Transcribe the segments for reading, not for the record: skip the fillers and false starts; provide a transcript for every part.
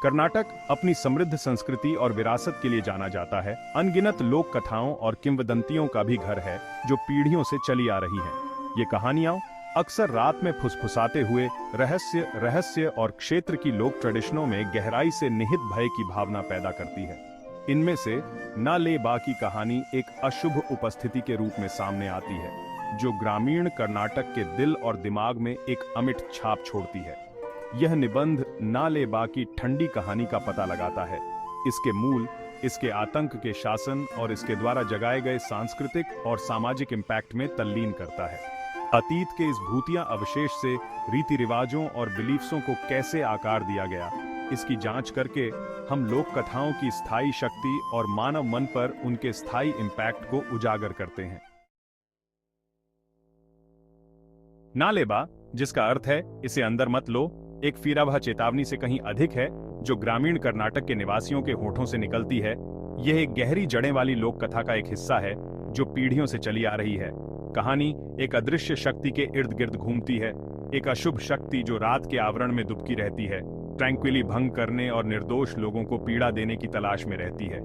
कर्नाटक अपनी समृद्ध संस्कृति और विरासत के लिए जाना जाता है। अनगिनत लोक कथाओं और किंवदंतियों का भी घर है जो पीढ़ियों से चली आ रही हैं। ये कहानियां अक्सर रात में फुसफुसाते हुए रहस्य और क्षेत्र की लोक ट्रेडिशनों में गहराई से निहित भय की भावना पैदा करती है। इनमें से ना ले बा की कहानी एक अशुभ उपस्थिति के रूप में सामने आती है, जो ग्रामीण कर्नाटक के दिल और दिमाग में एक अमिट छाप छोड़ती है। यह निबंध ना ले बा की ठंडी कहानी का पता लगाता है, इसके मूल, इसके आतंक के शासन और इसके द्वारा जगाए गए सांस्कृतिक और सामाजिक इम्पैक्ट में तल्लीन करता है। अतीत के इस भूतिया अवशेष से रीति रिवाजों और बिलीफ्सों को कैसे आकार दिया गया, इसकी जांच करके हम लोक कथाओं की स्थायी शक्ति और मानव मन पर उनके स्थायी इम्पैक्ट को उजागर करते हैं। ना ले बा, जिसका अर्थ है इसे अंदर मत लो, एक फिरावह चेतावनी से कहीं अधिक है जो ग्रामीण कर्नाटक के निवासियों के होठों से निकलती है। यह एक गहरी जड़ें वाली लोक कथा का एक हिस्सा है जो पीढ़ियों से चली आ रही है। कहानी एक अदृश्य शक्ति के इर्द गिर्द घूमती है, एक अशुभ शक्ति जो रात के आवरण में दुबकी रहती है, ट्रैंक्विली भंग करने और निर्दोष लोगों को पीड़ा देने की तलाश में रहती है।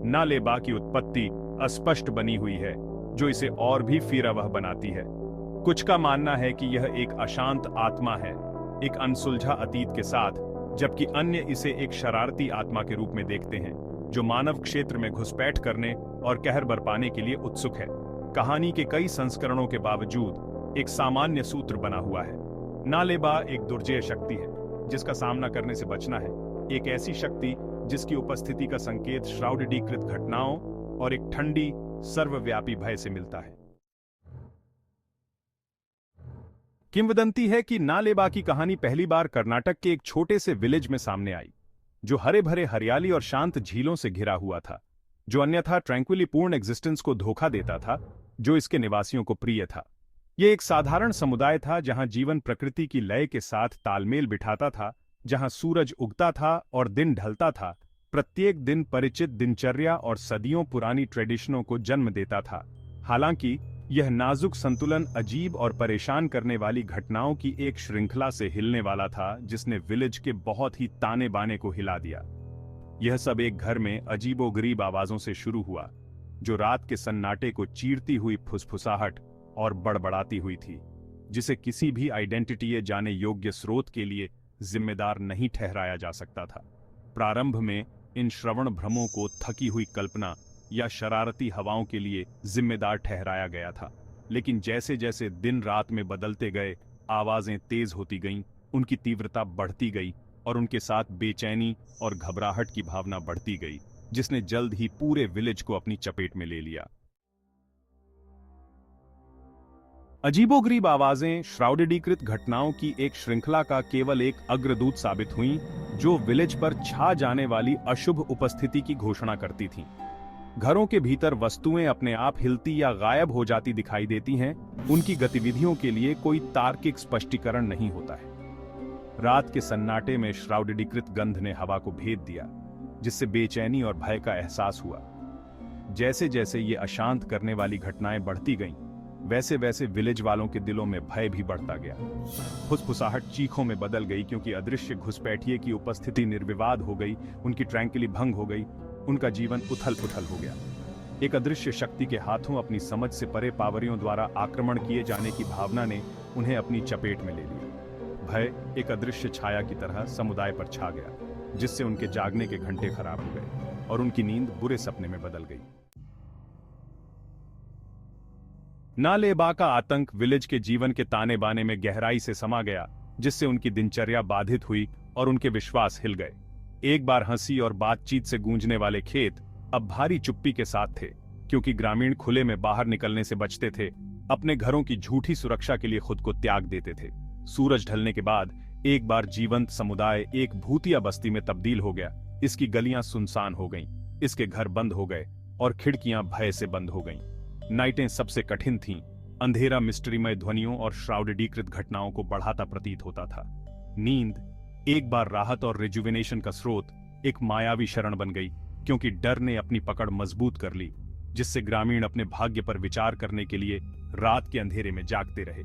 ना ले बा की उत्पत्ति अस्पष्ट बनी हुई है, जो इसे और भी फिरावह बनाती है। कुछ का मानना है कि यह एक अशांत आत्मा है, एक अनसुलझा अतीत के साथ, जबकि अन्य इसे एक शरारती आत्मा के रूप में देखते हैं जो मानव क्षेत्र में घुसपैठ करने और कहर बरपाने के लिए उत्सुक है। कहानी के कई संस्करणों के बावजूद एक सामान्य सूत्र बना हुआ है। ना ले बा एक दुर्जय शक्ति है जिसका सामना करने से बचना है, एक ऐसी शक्ति जिसकी उपस्थिति का संकेत श्राउडीकृत घटनाओं और एक ठंडी सर्वव्यापी भय से मिलता है। किंवदंती है कि ना ले बा की कहानी पहली बार कर्नाटक के एक छोटे से विलेज में सामने आई, जो हरे भरे हरियाली और शांत झीलों से घिरा हुआ था, जो अन्यथा ट्रैंक्विली पूर्ण एग्जिस्टेंस को धोखा देता था, जो इसके निवासियों को प्रिय था। यह एक साधारण समुदाय था जहां जीवन प्रकृति की लय के साथ तालमेल बिठाता था, जहां सूरज उगता था और दिन ढलता था, प्रत्येक दिन परिचित दिनचर्या और सदियों पुरानी ट्रेडिशनों को जन्म देता था। हालांकि यह नाजुक संतुलन अजीब और परेशान करने वाली घटनाओं की एक श्रृंखला से हिलने वाला था, जिसने विलेज के बहुत ही ताने बाने को हिला दिया। यह सब एक घर में अजीबोगरीब आवाजों से शुरू हुआ, जो रात के सन्नाटे को चीरती हुई फुसफुसाहट और बड़बड़ाती हुई थी, जिसे किसी भी आइडेंटिटी जाने योग्य स्रोत के लिए जिम्मेदार नहीं ठहराया जा सकता था। प्रारंभ में इन श्रवण भ्रमों को थकी हुई कल्पना या शरारती हवाओं के लिए जिम्मेदार ठहराया गया था, लेकिन जैसे जैसे दिन रात में बदलते गए, आवाजें तेज होती गईं, उनकी तीव्रता बढ़ती गई और उनके साथ बेचैनी और घबराहट की भावना बढ़ती गई, जिसने जल्द ही पूरे विलेज को अपनी चपेट में ले लिया। अजीबोगरीब आवाजें श्राउडीकृत घटनाओं की एक श्रृंखला का केवल एक अग्रदूत साबित हुईं, जो विलेज पर छा जाने वाली अशुभ उपस्थिति की घोषणा करती थीं। घरों के भीतर वस्तुएं अपने आप हिलती या गायब हो जाती दिखाई देती हैं, उनकी गतिविधियों के लिए कोई तार्किक स्पष्टीकरण नहीं होता है। रात के सन्नाटे में श्राउडीकृत गंध ने हवा को भेद दिया, जिससे बेचैनी और भय का एहसास हुआ। जैसे जैसे ये अशांत करने वाली घटनाएं बढ़ती गईं, वैसे वैसे विलेज वालों के दिलों में भय भी बढ़ता गया। फुसफुसाहट चीखों में बदल गई, क्योंकि अदृश्य घुसपैठिए की उपस्थिति निर्विवाद हो गई, उनकी ट्रैंक्विली भंग हो गई, उनका जीवन उथल पुथल हो गया। एक अदृश्य शक्ति के हाथों अपनी समझ से परे पावरियों द्वारा आक्रमण किए जाने की भावना ने उन्हें अपनी चपेट में ले लिया। भय एक अदृश्य छाया की तरह समुदाय पर छा गया, जिससे उनके जागने के घंटे खराब हो गए और उनकी नींद बुरे सपने में बदल गई। ना ले बा का आतंक विलेज के जीवन के ताने बाने में गहराई से समा गया, जिससे उनकी दिनचर्या बाधित हुई और उनके विश्वास हिल गए। एक बार हंसी और बातचीत से गूंजने वाले खेत अब भारी चुप्पी के साथ थे, क्योंकि ग्रामीण खुले में बाहर निकलने से बचते थे, अपने घरों की झूठी सुरक्षा के लिए खुद को त्याग देते थे। सूरज ढलने के बाद एक बार जीवंत समुदाय एक भूतिया बस्ती में तब्दील हो गया। इसकी गलियां सुनसान हो गईं, इसके घर बंद हो गए और खिड़कियां भय से बंद हो गईं। नाइटें सबसे कठिन थीं, अंधेरा मिस्ट्रीमय ध्वनियों और श्राउडीकृत घटनाओं को बढ़ाता प्रतीत होता था। नींद एक बार राहत और रिजुविनेशन का स्रोत एक मायावी शरण बन गई, क्योंकि डर ने अपनी पकड़ मजबूत कर ली, जिससे ग्रामीण अपने भाग्य पर विचार करने के लिए रात के अंधेरे में जागते रहे।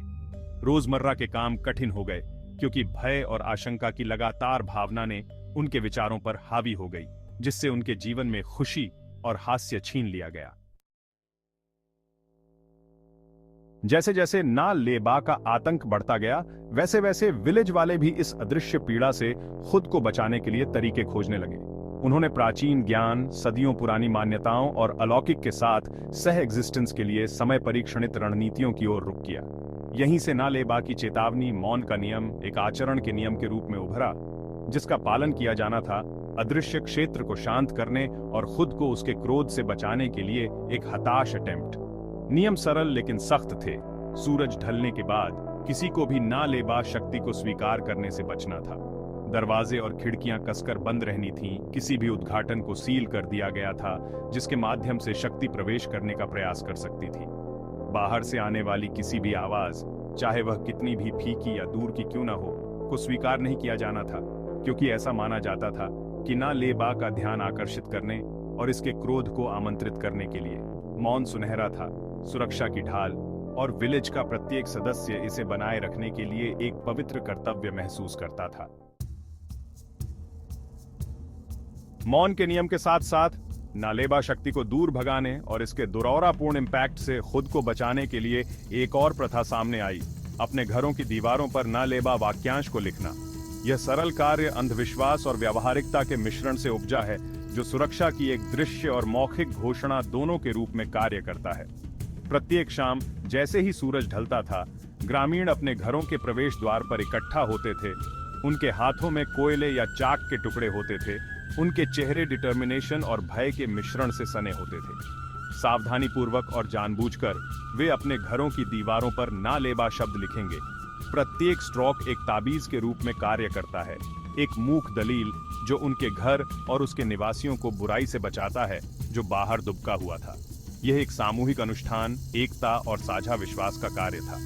रोजमर्रा के काम कठिन हो गए, क्योंकि भय और आशंका की लगातार भावना ने उनके विचारों पर हावी हो गई, जिससे उनके जीवन में खुशी और हास्य छीन लिया गया। जैसे जैसे ना लेबा का आतंक बढ़ता गया, वैसे वैसे विलेज वाले भी इस अदृश्य पीड़ा से खुद को बचाने के लिए तरीके खोजने लगे। उन्होंने प्राचीन ज्ञान, सदियों पुरानी मान्यताओं और अलौकिक के साथ सह एग्जिस्टेंस के लिए समय परीक्षणित रणनीतियों की ओर रुख किया। यहीं से ना लेबा की चेतावनी, मौन का नियम, एक आचरण के नियम के रूप में उभरा, जिसका पालन किया जाना था अदृश्य क्षेत्र को शांत करने और खुद को उसके क्रोध से बचाने के लिए एक हताश अटेम्प्ट। नियम सरल लेकिन सख्त थे। सूरज ढलने के बाद किसी को भी ना लेबा शक्ति को स्वीकार करने से बचना था। दरवाजे और खिड़कियां कसकर बंद रहनी थीं, किसी भी उद्घाटन को सील कर दिया गया था जिसके माध्यम से शक्ति प्रवेश करने का प्रयास कर सकती थी। बाहर से आने वाली किसी भी आवाज, चाहे वह कितनी भी फीकी या दूर की क्यों ना हो, को स्वीकार नहीं किया जाना था, क्योंकि ऐसा माना जाता था कि ना लेबा का ध्यान आकर्षित करने और इसके क्रोध को आमंत्रित करने के लिए मौन सुनहरा था, सुरक्षा की ढाल, और विलेज का प्रत्येक सदस्य इसे बनाए रखने के लिए एक पवित्र कर्तव्य महसूस करता था। मौन के नियम के साथ साथ नालेबा शक्ति को दूर भगाने और इसके दुर्भावनापूर्ण इम्पैक्ट से खुद को बचाने के लिए एक और प्रथा सामने आई, अपने घरों की दीवारों पर नालेबा वाक्यांश को लिखना। यह सरल कार्य अंधविश्वास और व्यावहारिकता के मिश्रण से उपजा है, जो सुरक्षा की एक दृश्य और मौखिक घोषणा दोनों के रूप में कार्य करता है। प्रत्येक शाम जैसे ही सूरज ढलता था, ग्रामीण अपने घरों के प्रवेश द्वार पर इकट्ठा होते थे। उनके हाथों में कोयले या चाक के टुकड़े होते थे। उनके चेहरे डिटर्मिनेशन और भय के मिश्रण से सने होते थे। सावधानीपूर्वक और जानबूझकर वे अपने घरों की दीवारों पर ना लेबा शब्द लिखेंगे। प्रत्येक स्ट्रोक एक ताबीज के रूप में कार्य करता है, एक मूक दलील जो उनके घर और उसके निवासियों को बुराई से बचाता है जो बाहर दुबका हुआ था। यह एक सामूहिक अनुष्ठान, एकता और साझा विश्वास का कार्य था,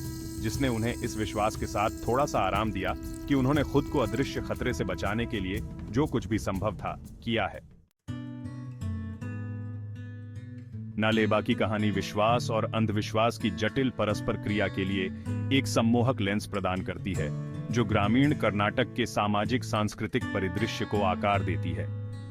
जिसने उन्हें इस विश्वास के साथ थोड़ा सा आराम दिया कि उन्होंने खुद को अदृश्य खतरे से बचाने के लिए जो कुछ भी संभव था किया है। नालेबा की कहानी विश्वास और अंधविश्वास की जटिल परस्पर क्रिया के लिए एक सम्मोहक लेंस प्रदान करती है, जो ग्रामीण कर्नाटक के सामाजिक सांस्कृतिक परिदृश्य को आकार देती है।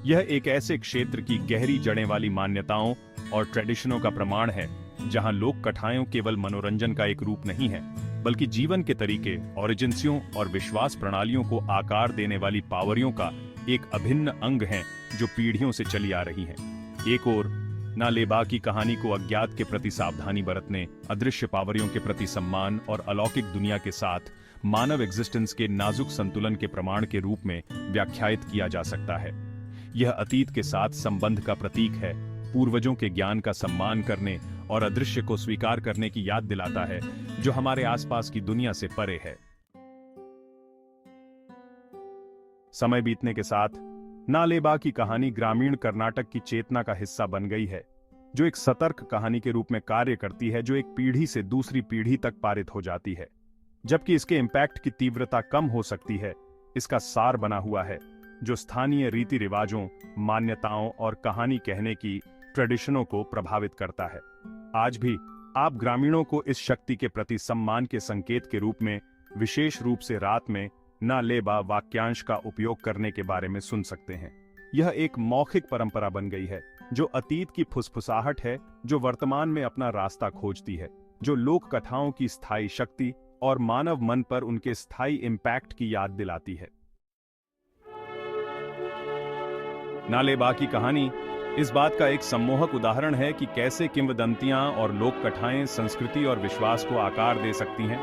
यह एक ऐसे क्षेत्र की गहरी जड़ें वाली मान्यताओं और ट्रेडिशनों का प्रमाण है, जहां लोक कथाएं केवल मनोरंजन का एक रूप नहीं है, बल्कि जीवन के तरीके, ओरिजिन्सियों और विश्वास प्रणालियों को आकार देने वाली पावरियों का एक अभिन्न अंग हैं, जो पीढ़ियों से चली आ रही हैं। एक ओर नालेबा की कहानी को अज्ञात के प्रति सावधानी बरतने, अदृश्य पावरियों के प्रति सम्मान और अलौकिक दुनिया के साथ मानव एग्जिस्टेंस के नाजुक संतुलन के प्रमाण के रूप में व्याख्यायित किया जा सकता है। यह अतीत के साथ संबंध का प्रतीक है, पूर्वजों के ज्ञान का सम्मान करने और अदृश्य को स्वीकार करने की याद दिलाता है, जो हमारे आसपास की दुनिया से परे है। समय बीतने के साथ नालेबा की कहानी ग्रामीण कर्नाटक की चेतना का हिस्सा बन गई है, जो एक सतर्क कहानी के रूप में कार्य करती है, जो एक पीढ़ी से दूसरी पीढ़ी तक पारित हो जाती है। जबकि इसके इम्पैक्ट की तीव्रता कम हो सकती है, इसका सार बना हुआ है, जो स्थानीय रीति रिवाजों, मान्यताओं और कहानी कहने की ट्रेडिशनों को प्रभावित करता है। आज भी आप ग्रामीणों को इस शक्ति के प्रति सम्मान के संकेत के रूप में विशेष रूप से रात में नालेबा वाक्यांश का उपयोग करने के बारे में सुन सकते हैं। यह एक मौखिक परंपरा बन गई है, जो अतीत की फुसफुसाहट है, जो वर्तमान में अपना रास्ता खोजती है, जो लोक कथाओं की स्थायी शक्ति और मानव मन पर उनके स्थायी इम्पैक्ट की याद दिलाती है। नालेबा की कहानी इस बात का एक सम्मोहक उदाहरण है कि कैसे किंवदंतियां और लोक कथाएं संस्कृति और विश्वास को आकार दे सकती हैं,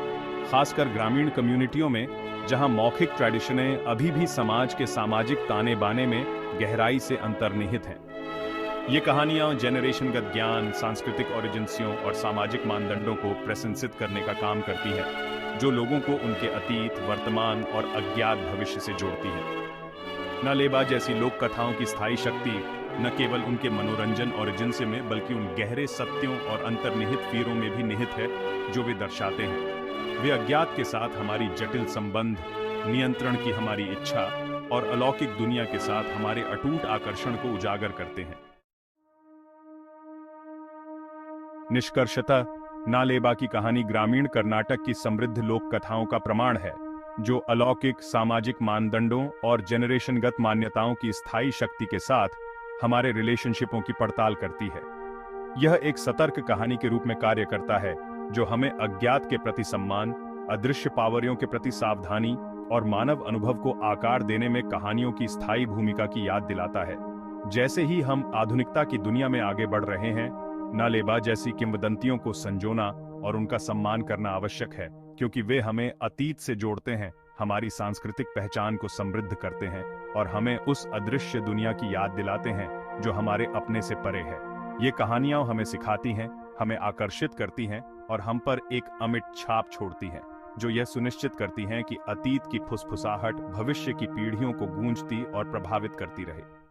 खासकर ग्रामीण कम्युनिटियों में, जहां मौखिक ट्रेडिशनें अभी भी समाज के सामाजिक ताने बाने में गहराई से अंतर्निहित हैं। ये कहानियां जेनरेशनगत ज्ञान, सांस्कृतिक ओरिजिन्सियों और सामाजिक मानदंडों को प्रशंसित करने का काम करती हैं, जो लोगों को उनके अतीत, वर्तमान और अज्ञात भविष्य से जोड़ती है। नालेबा जैसी लोक कथाओं की स्थायी शक्ति न केवल उनके मनोरंजन ओरिजिन्स में, बल्कि उन गहरे सत्यों और अंतर्निहित पीरों में भी निहित है, जो वे दर्शाते हैं। वे अज्ञात के साथ हमारी जटिल संबंध, नियंत्रण की हमारी इच्छा और अलौकिक दुनिया के साथ हमारे अटूट आकर्षण को उजागर करते हैं। निष्कर्षतः नालेबा की कहानी ग्रामीण कर्नाटक की समृद्ध लोक कथाओं का प्रमाण है, जो अलौकिक सामाजिक मानदंडों और जेनरेशनगत मान्यताओं की स्थायी शक्ति के साथ हमारे रिलेशनशिपों की पड़ताल करती है। यह एक सतर्क कहानी के रूप में कार्य करता है, जो हमें अज्ञात के प्रति सम्मान, अदृश्य पावरों के प्रति सावधानी और मानव अनुभव को आकार देने में कहानियों की स्थायी भूमिका की याद दिलाता है। जैसे ही हम आधुनिकता की दुनिया में आगे बढ़ रहे हैं, नालेबा जैसी किंवदंतियों को संजोना और उनका सम्मान करना आवश्यक है, क्योंकि वे हमें अतीत से जोड़ते हैं, हमारी सांस्कृतिक पहचान को समृद्ध करते हैं और हमें उस अदृश्य दुनिया की याद दिलाते हैं जो हमारे अपने से परे है। ये कहानियां हमें सिखाती हैं, हमें आकर्षित करती हैं और हम पर एक अमिट छाप छोड़ती हैं, जो यह सुनिश्चित करती हैं कि अतीत की फुसफुसाहट भविष्य की पीढ़ियों को गूंजती और प्रभावित करती रहे।